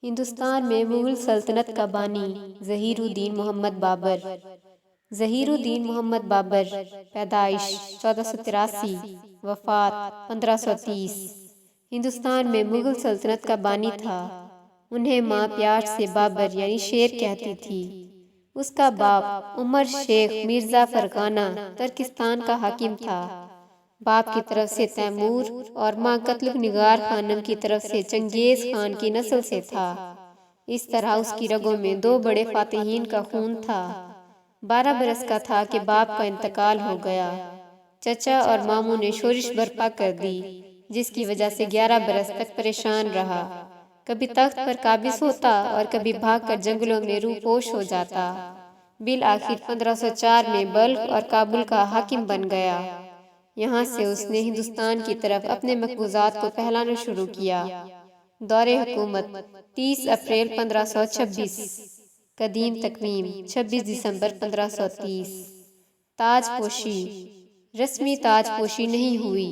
ہندوستان میں مغل سلطنت کا بانی ظہیر الدین محمد بابر۔ ظہیر الدین محمد بابر پیدائش 1483، وفات 1530۔ ہندوستان میں مغل سلطنت کا بانی تھا۔ انہیں ماں پیار سے بابر یعنی شیر کہتی تھی۔ اس کا باپ عمر شیخ مرزا فرغانہ ترکستان کا حاکم تھا۔ باپ کی طرف سے تیمور اور ماں قتلغ نگار خانم کی طرف سے چنگیز خان کی نسل سے تھا۔ اس طرح اس کی رگوں میں دو بڑے فاتحین کا خون تھا۔ 12 برس کا تھا کہ باپ کا انتقال ہو گیا۔ چچا اور ماموں نے شورش برپا کر دی، جس کی وجہ سے 11 برس تک پریشان رہا۔ کبھی تخت پر قابض ہوتا اور کبھی بھاگ کر جنگلوں میں روپوش ہو جاتا۔ بالآخر 1504 میں بلخ اور کابل کا حاکم بن گیا۔ یہاں سے اس نے ہندوستان کی طرف اپنے مقبوضات کو پھیلانا شروع کیا۔ دور حکومت 30 اپریل 1526۔ قدیم تقویم 26 دسمبر 1530۔ تاج پوشی۔ رسمی تاج پوشی نہیں ہوئی۔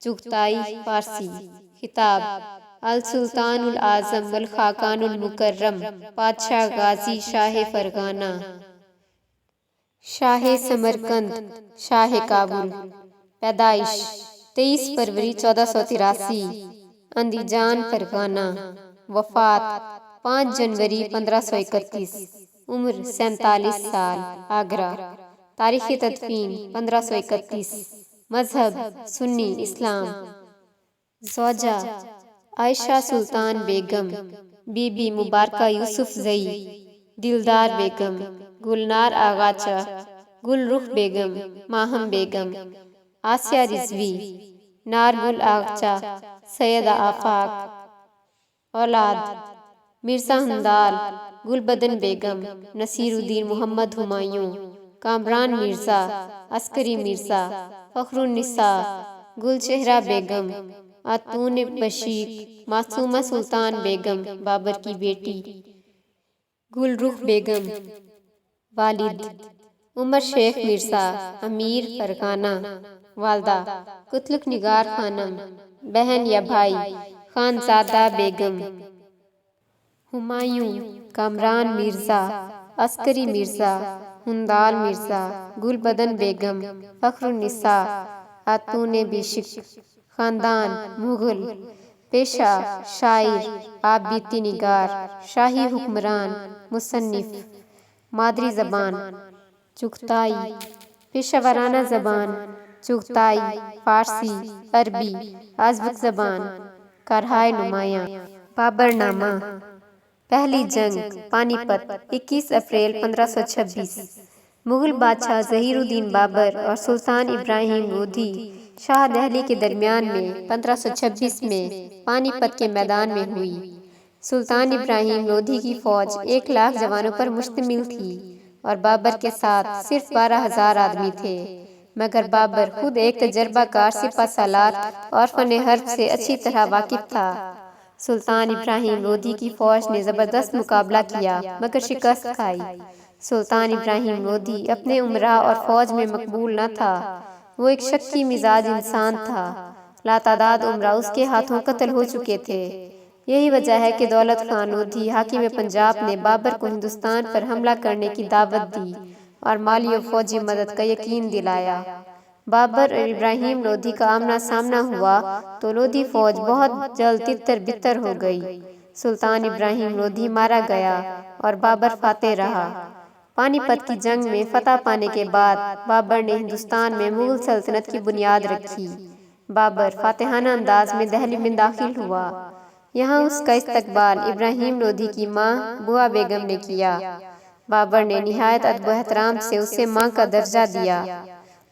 چغتائی فارسی۔ خطاب السلطان الاعظم والخاقان المکرم بادشاہ غازی شاہ فرغانہ، شاہ سمرقند، شاہ کابل۔ پیدائش 23 فروری 1483، اندیجان فرغانہ۔ وفات 5 جنوری 1531۔ عمر 47 سال، آگرہ۔ تاریخ تدفین 1531۔ مذہب سنی اسلام۔ زوجہ عائشہ سلطان بیگم، بی بی مبارکہ یوسف زئی، دلدار بیگم، گلنار آغاچہ، گل رخ بیگم، ماہم بیگم، آسیہ رضوی، نارگل آغاچہ، سیدہ آفاق۔ اولاد مرزا ہندال، گل بدن بیگم، نصیر الدین محمد ہمایوں، کامران مرزا، عسکری مرزا، فخر النساء، گل چہرہ بیگم، اتون بشیق، معصومہ سلطان بیگم بابر کی بیٹی، گل رخ بیگم۔ والد عمر شیخ مرزا، امیر فرغانہ۔ والدہ قتلغ نگار خانم۔ بہن یا بھائی خانزادہ بیگم۔ ہمایوں، کامران مرزا، عسکری مرزا، ہندال مرزا، گل بدن بیگم، فخر النساء، اتون بشیق۔ خاندان مغل۔ پیشہ شاعر، آپ بیتی نگار، شاہی حکمران، مصنف۔ مادری زبان چغتائی۔ پیشہ ورانہ زبان چغتائی، فارسی، عربی، ازبک زبان۔ کارہائے نمایاں۔ بابر نامہ۔ پہلی جنگ پانی پت 21 اپریل 1526۔ مغل بادشاہ ظہیر الدین بابر اور سلطان ابراہیم لودھی شاہ دہلی کے درمیان میں 1526 میں پانی پت کے میدان میں ہوئی۔ سلطان ابراہیم لودھی کی فوج 1 لاکھ جوانوں پر مشتمل تھی اور بابر کے ساتھ صرف 12,000 آدمی تھے، مگر بابر خود ایک تجربہ کار سپہ سالار اور فن حرب سے اچھی طرح واقف تھا۔ سلطان ابراہیم لودھی کی فوج نے زبردست مقابلہ کیا مگر شکست کھائی۔ سلطان ابراہیم لودھی اپنے امراء اور فوج میں مقبول نہ تھا۔ وہ ایک شکی مزاج انسان تھا۔ لاتعداد امراء اس کے ہاتھوں قتل ہو چکے تھے۔ یہی وجہ ہے کہ دولت خان لودھی حاکم پنجاب نے بابر کو ہندوستان پر حملہ کرنے کی دعوت دی اور مالی و فوجی مدد کا یقین دلایا۔ بابر اور ابراہیم لودھی کا آمنا سامنا ہوا تو لودھی فوج بہت جلد تتر بتر ہو گئی۔ سلطان ابراہیم لودھی مارا گیا اور بابر فاتح رہا۔ پانی پت کی جنگ میں فتح پانے کے بعد بابر نے ہندوستان میں مغل سلطنت کی بنیاد رکھی۔ بابر فاتحانہ انداز میں دہلی میں داخل ہوا۔ یہاں اس کا استقبال ابراہیم لودھی کی ماں بوا بیگم نے کیا۔ بابر نے نہایت ادب و احترام سے اسے ماں کا درجہ دیا۔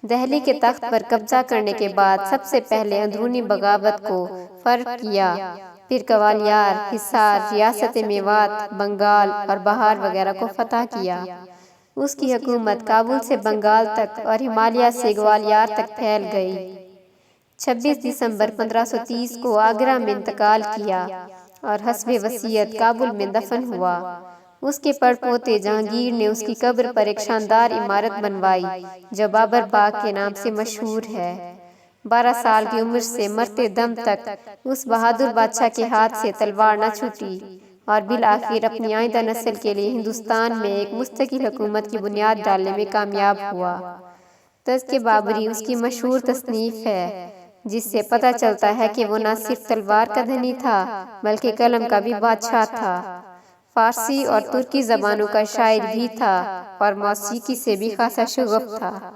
دہلی کے تخت پر قبضہ کرنے کے بعد سب سے پہلے اندرونی بغاوت کو فرق کیا، پھر گوالیار، حصار، ریاست میوات، بنگال اور بہار وغیرہ کو فتح کیا۔ اس کی حکومت کابل سے بنگال تک اور ہمالیہ سے گوالیار تک پھیل گئی۔ 26 دسمبر 1530 کو آگرہ میں انتقال کیا اور حسب وصیت کابل میں دفن ہوا۔ اس کے پڑپوتے جہانگیر نے اس کی قبر پر ایک شاندار عمارت بنوائی جو بابر باغ کے نام سے مشہور ہے۔ 12 سال کی عمر سے مرتے دم تک اس بہادر بادشاہ کے ہاتھ سے تلوار نہ چھوٹی اور بالآخر اپنی آئندہ نسل کے لیے ہندوستان میں ایک مستقل حکومت کی بنیاد ڈالنے میں کامیاب ہوا۔ تذکرہ بابری اس کی مشہور تصنیف ہے جس سے پتہ چلتا ہے کہ وہ نہ صرف تلوار کا دھنی تھا بلکہ قلم کا بھی بادشاہ تھا۔ فارسی اور ترکی زبانوں کا شاعر بھی تھا اور موسیقی سے بھی خاصا شغف تھا۔